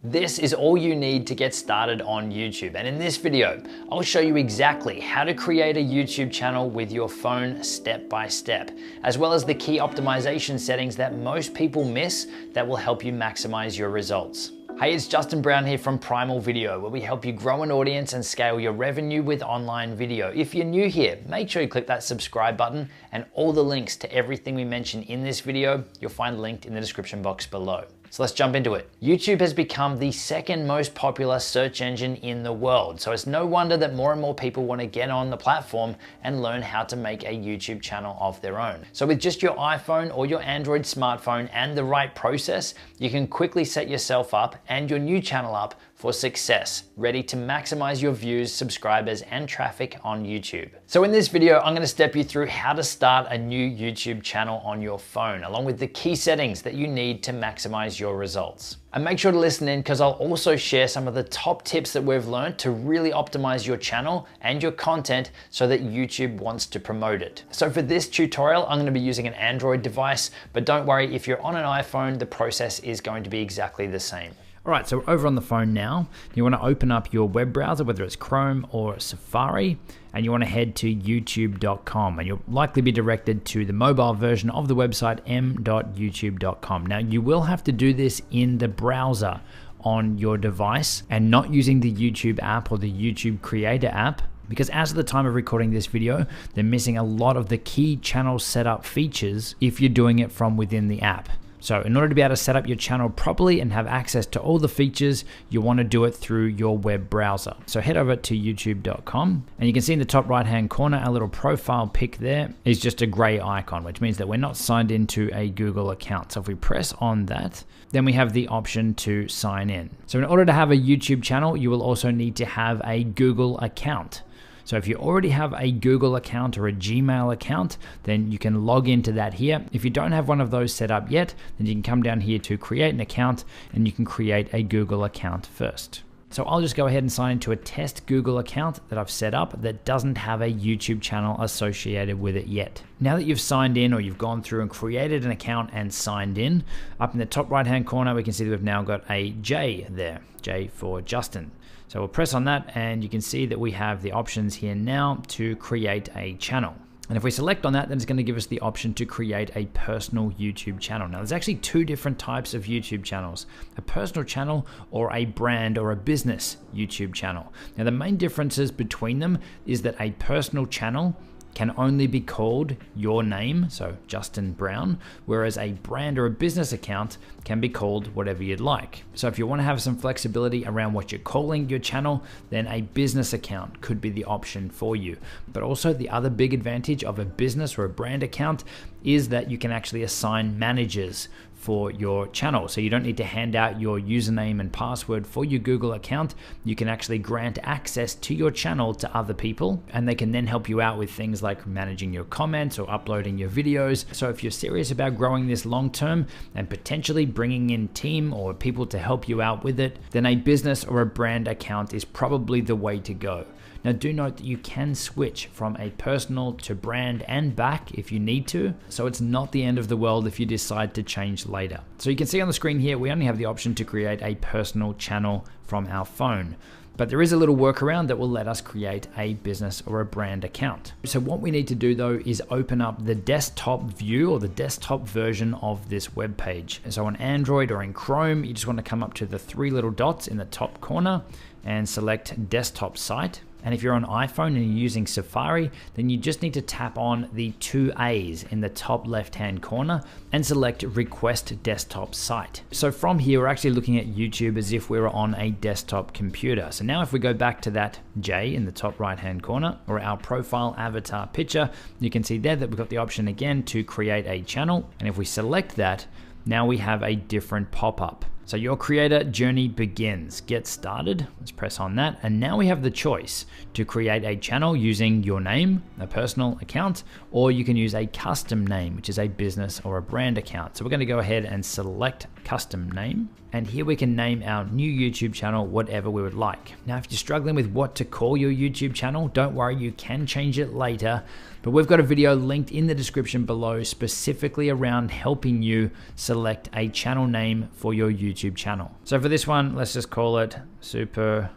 This is all you need to get started on YouTube. And in this video, I'll show you exactly how to create a YouTube channel with your phone step by step, as well as the key optimization settings that most people miss that will help you maximize your results. Hey, it's Justin Brown here from Primal Video, where we help you grow an audience and scale your revenue with online video. If you're new here, make sure you click that subscribe button, and all the links to everything we mention in this video, you'll find linked in the description box below. So let's jump into it. YouTube has become the second most popular search engine in the world. So it's no wonder that more and more people want to get on the platform and learn how to make a YouTube channel of their own. So with just your iPhone or your Android smartphone and the right process, you can quickly set yourself up and your new channel up for success, ready to maximize your views, subscribers, and traffic on YouTube. So in this video, I'm gonna step you through how to start a new YouTube channel on your phone, along with the key settings that you need to maximize your results. And make sure to listen in, because I'll also share some of the top tips that we've learned to really optimize your channel and your content so that YouTube wants to promote it. So for this tutorial, I'm gonna be using an Android device, but don't worry, if you're on an iPhone, the process is going to be exactly the same. All right, so over on the phone now, you want to open up your web browser, whether it's Chrome or Safari, and you want to head to youtube.com, and you'll likely be directed to the mobile version of the website, m.youtube.com. Now, you will have to do this in the browser on your device and not using the YouTube app or the YouTube Creator app, because as of the time of recording this video, they're missing a lot of the key channel setup features if you're doing it from within the app. So in order to be able to set up your channel properly and have access to all the features, you want to do it through your web browser. So head over to youtube.com, and you can see in the top right hand corner, our little profile pic there is just a gray icon, which means that we're not signed into a Google account. So if we press on that, then we have the option to sign in. So in order to have a YouTube channel, you will also need to have a Google account. So if you already have a Google account or a Gmail account, then you can log into that here. If you don't have one of those set up yet, then you can come down here to create an account, and you can create a Google account first. So I'll just go ahead and sign into a test Google account that I've set up that doesn't have a YouTube channel associated with it yet. Now that you've signed in, or you've gone through and created an account and signed in, up in the top right hand corner, we can see that we've now got a J there, J for Justin. So we'll press on that, and you can see that we have the options here now to create a channel. And if we select on that, then it's going to give us the option to create a personal YouTube channel. Now, there's actually two different types of YouTube channels: a personal channel or a brand or a business YouTube channel. Now, the main differences between them is that a personal channel can only be called your name, so Justin Brown, whereas a brand or a business account can be called whatever you'd like. So if you want to have some flexibility around what you're calling your channel, then a business account could be the option for you. But also, the other big advantage of a business or a brand account is that you can actually assign managers for your channel. So you don't need to hand out your username and password for your Google account. You can actually grant access to your channel to other people, and they can then help you out with things like managing your comments or uploading your videos. So if you're serious about growing this long term and potentially bringing in team or people to help you out with it, then a business or a brand account is probably the way to go. Now, do note that you can switch from a personal to brand and back if you need to, so it's not the end of the world if you decide to change later. So you can see on the screen here, we only have the option to create a personal channel from our phone. But there is a little workaround that will let us create a business or a brand account. So what we need to do though is open up the desktop view or the desktop version of this web page. So on Android or in Chrome, you just want to come up to the three little dots in the top corner and select desktop site. And if you're on iPhone and you're using Safari, then you just need to tap on the two A's in the top left-hand corner and select Request Desktop Site. So from here, we're actually looking at YouTube as if we were on a desktop computer. So now if we go back to that J in the top right-hand corner, or our profile avatar picture, you can see there that we've got the option again to create a channel. And if we select that, now we have a different pop-up. So your creator journey begins. Get started. Let's press on that. And now we have the choice to create a channel using your name, a personal account, or you can use a custom name, which is a business or a brand account. So we're going to go ahead and select custom name. And here we can name our new YouTube channel whatever we would like. Now, if you're struggling with what to call your YouTube channel, don't worry, you can change it later. But we've got a video linked in the description below specifically around helping you select a channel name for your YouTube channel. So for this one, let's just call it Super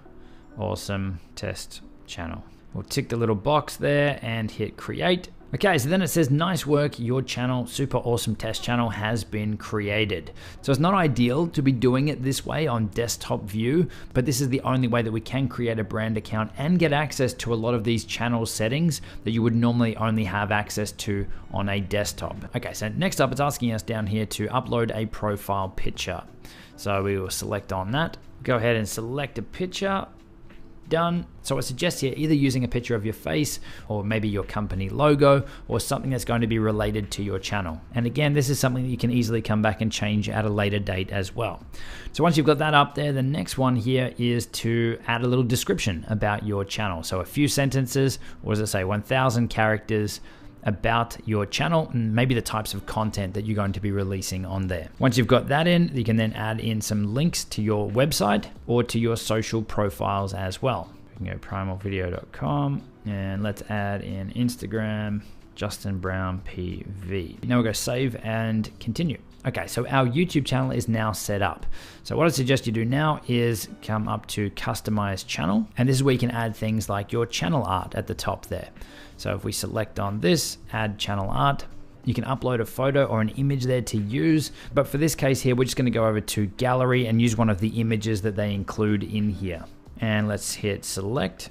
Awesome Test Channel. We'll tick the little box there and hit create. Okay, so then it says, nice work, your channel, Super Awesome Test Channel, has been created. So it's not ideal to be doing it this way on desktop view, but this is the only way that we can create a brand account and get access to a lot of these channel settings that you would normally only have access to on a desktop. Okay, so next up, it's asking us down here to upload a profile picture. So we will select on that. Go ahead and select a picture. Done. So I suggest here either using a picture of your face or maybe your company logo or something that's going to be related to your channel. And again, this is something that you can easily come back and change at a later date as well. So once you've got that up there, the next one here is to add a little description about your channel. So a few sentences, or as I say, 1,000 characters about your channel and maybe the types of content that you're going to be releasing on there. Once you've got that in, you can then add in some links to your website or to your social profiles as well. You can go primalvideo.com and let's add in Instagram, Justin Brown PV. Now we'll go save and continue. Okay, so our YouTube channel is now set up. So what I suggest you do now is come up to customize channel. And this is where you can add things like your channel art at the top there. So if we select on this, add channel art, you can upload a photo or an image there to use. But for this case here, we're just gonna go over to gallery and use one of the images that they include in here. And let's hit select.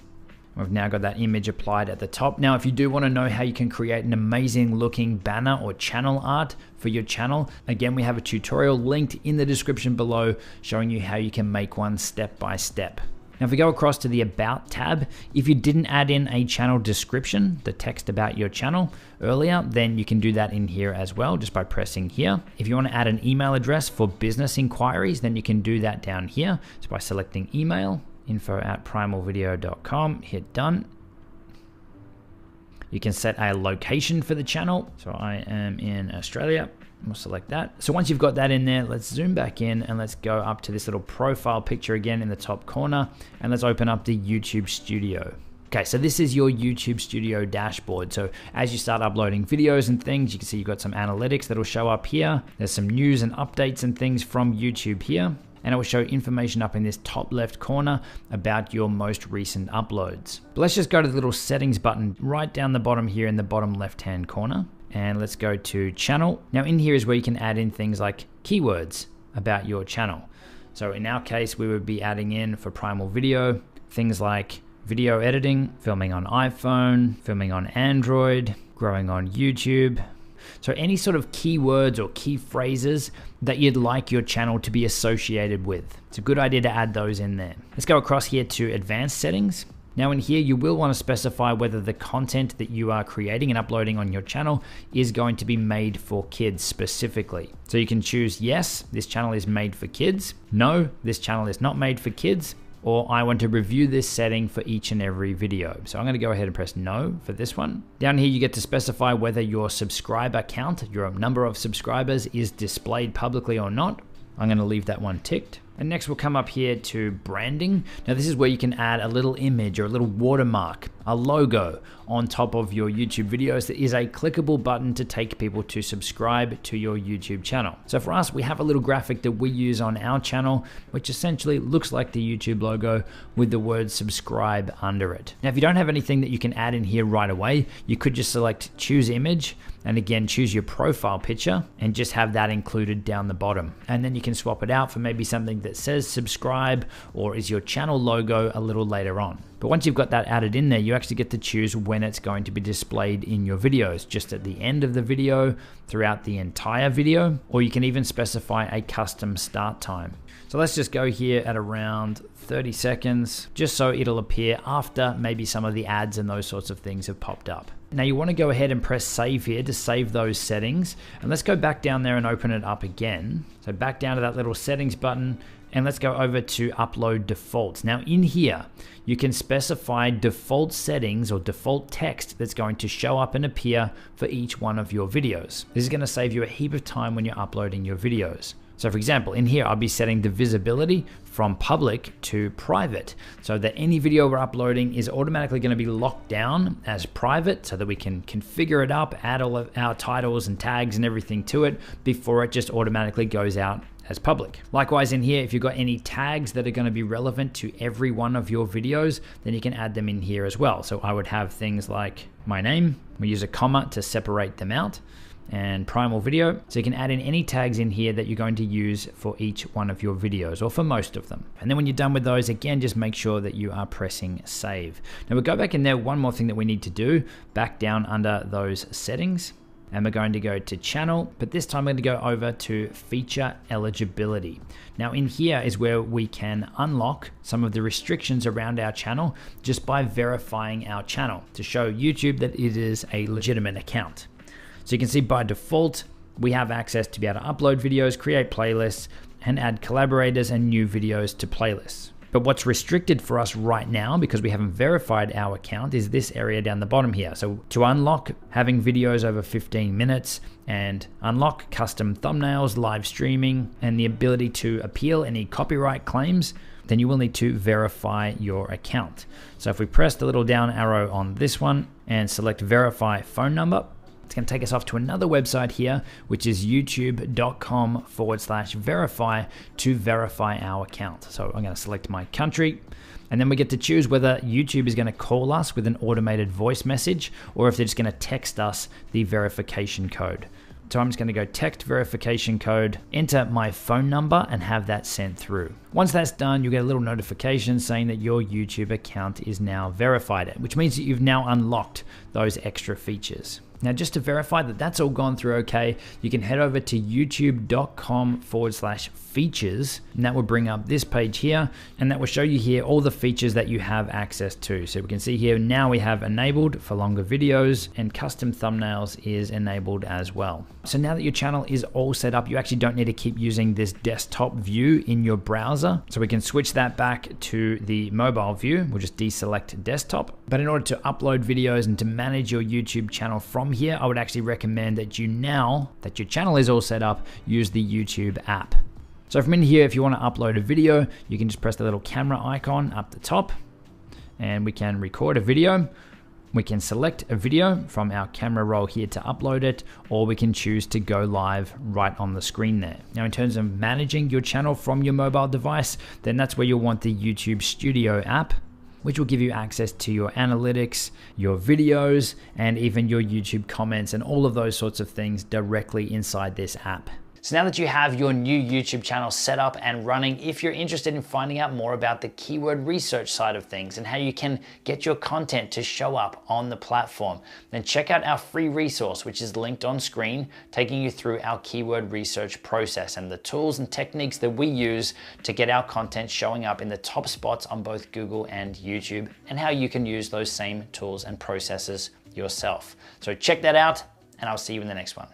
We've now got that image applied at the top. Now, if you do want to know how you can create an amazing looking banner or channel art for your channel, again, we have a tutorial linked in the description below showing you how you can make one step by step. Now, if we go across to the About tab, if you didn't add in a channel description, the text about your channel earlier, then you can do that in here as well, just by pressing here. If you want to add an email address for business inquiries, then you can do that down here. So by selecting email, info@primalvideo.com, hit done. You can set a location for the channel. So I am in Australia. We'll select that. So once you've got that in there, let's zoom back in and let's go up to this little profile picture again in the top corner, and let's open up the YouTube Studio. Okay, so this is your YouTube Studio dashboard. So as you start uploading videos and things, you can see you've got some analytics that'll show up here. There's some news and updates and things from YouTube here. And it will show information up in this top left corner about your most recent uploads. But let's just go to the little settings button right down the bottom here in the bottom left-hand corner. And let's go to channel. Now in here is where you can add in things like keywords about your channel. So in our case, we would be adding in for Primal Video, things like video editing, filming on iPhone, filming on Android, growing on YouTube. So any sort of keywords or key phrases that you'd like your channel to be associated with. It's a good idea to add those in there. Let's go across here to advanced settings. Now in here, you will want to specify whether the content that you are creating and uploading on your channel is going to be made for kids specifically. So you can choose yes, this channel is made for kids. No, this channel is not made for kids. Or I want to review this setting for each and every video. So I'm going to go ahead and press no for this one. Down here, you get to specify whether your subscriber count, your number of subscribers, is displayed publicly or not. I'm going to leave that one ticked. And next we'll come up here to branding. Now this is where you can add a little image or a little watermark, a logo on top of your YouTube videos that is a clickable button to take people to subscribe to your YouTube channel. So for us, we have a little graphic that we use on our channel, which essentially looks like the YouTube logo with the word subscribe under it. Now, if you don't have anything that you can add in here right away, you could just select choose image and again, choose your profile picture and just have that included down the bottom. And then you can swap it out for maybe something that says subscribe or is your channel logo a little later on. But once you've got that added in there, you actually get to choose when it's going to be displayed in your videos, just at the end of the video, throughout the entire video, or you can even specify a custom start time. So let's just go here at around 30 seconds, just so it'll appear after maybe some of the ads and those sorts of things have popped up. Now you want to go ahead and press save here to save those settings. And let's go back down there and open it up again. So back down to that little settings button, and let's go over to upload defaults. Now in here, you can specify default settings or default text that's going to show up and appear for each one of your videos. This is going to save you a heap of time when you're uploading your videos. So for example, in here, I'll be setting the visibility from public to private so that any video we're uploading is automatically going to be locked down as private so that we can configure it up, add all of our titles and tags and everything to it before it just automatically goes out as public. Likewise in here, if you've got any tags that are going to be relevant to every one of your videos, then you can add them in here as well. So I would have things like my name, we use a comma to separate them out, and Primal Video. So you can add in any tags in here that you're going to use for each one of your videos or for most of them. And then when you're done with those, again, just make sure that you are pressing save. Now we'll go back in there. One more thing that we need to do, back down under those settings, and we're going to go to channel, but this time we're going to go over to feature eligibility. Now in here is where we can unlock some of the restrictions around our channel just by verifying our channel to show YouTube that it is a legitimate account. So you can see by default, we have access to be able to upload videos, create playlists, and add collaborators and new videos to playlists. But what's restricted for us right now, because we haven't verified our account, is this area down the bottom here. So to unlock having videos over 15 minutes and unlock custom thumbnails, live streaming, and the ability to appeal any copyright claims, then you will need to verify your account. So if we press the little down arrow on this one and select verify phone number, it's going to take us off to another website here, which is youtube.com/verify to verify our account. So I'm going to select my country, and then we get to choose whether YouTube is going to call us with an automated voice message or if they're just going to text us the verification code. So I'm just going to go text verification code, enter my phone number, and have that sent through. Once that's done, you'll get a little notification saying that your YouTube account is now verified, which means that you've now unlocked those extra features. Now, just to verify that that's all gone through okay, you can head over to youtube.com/features, and that will bring up this page here, and that will show you here all the features that you have access to. So we can see here now we have enabled for longer videos, and custom thumbnails is enabled as well. So now that your channel is all set up, you actually don't need to keep using this desktop view in your browser. So we can switch that back to the mobile view. We'll just deselect desktop. But in order to upload videos and to manage your YouTube channel from here, I would actually recommend that you, now that your channel is all set up, use the YouTube app. So from in here, if you want to upload a video, you can just press the little camera icon up the top, and we can record a video. We can select a video from our camera roll here to upload it, or we can choose to go live right on the screen there. Now, in terms of managing your channel from your mobile device, then that's where you'll want the YouTube Studio app, which will give you access to your analytics, your videos, and even your YouTube comments and all of those sorts of things directly inside this app. So now that you have your new YouTube channel set up and running, if you're interested in finding out more about the keyword research side of things and how you can get your content to show up on the platform, then check out our free resource, which is linked on screen, taking you through our keyword research process and the tools and techniques that we use to get our content showing up in the top spots on both Google and YouTube, and how you can use those same tools and processes yourself. So check that out, and I'll see you in the next one.